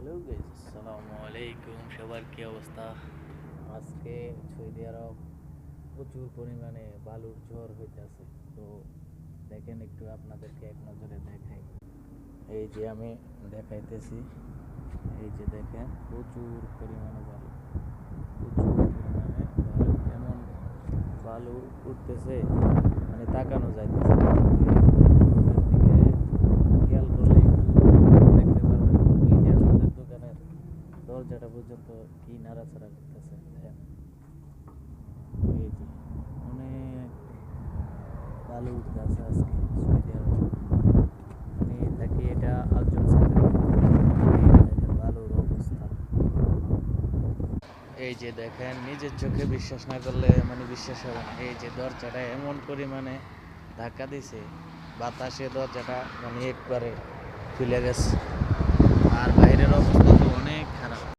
Hello guys, আসসালামু আলাইকুম। সবার কি অবস্থা? আজকে সৌদি আরব প্রচুর পরিমাণে বালুর ঝড় হইতেছে। তো দেখেন, একটু আপনাদেরকে এক নজরে দেখাই। এই যে আমি দেখাইতেছি, এই যে দেখেন প্রচুর পরিমাণে বালু, প্রচুর পরিমাণে বালু, এমন বালু উঠতেছে মানে তাকানো যাইতেছে না। রোডের দিকে খেয়াল করলে একটু দেখতে পারবেন, এই যে আমাদের দোকানের দরজাটা পর্যন্ত কি নাড়াচাড়া করতেছে দেখেন। এই যে অনেক বালু উঠতেছে আজকে সৌদি আরব। আমি থাকি এটা আলজুম সাইডে। এই যে দেখেন বালুর অবস্থা। এই যে দেখেন, নিজের চোখে বিশ্বাস না করলে মানে বিশ্বাস হবে না। এই যে দরজাটা এমন পরিমাণে ধাক্কা দিছে, বাতাসে দরজাটা মানে একবারে খুলে গেছে।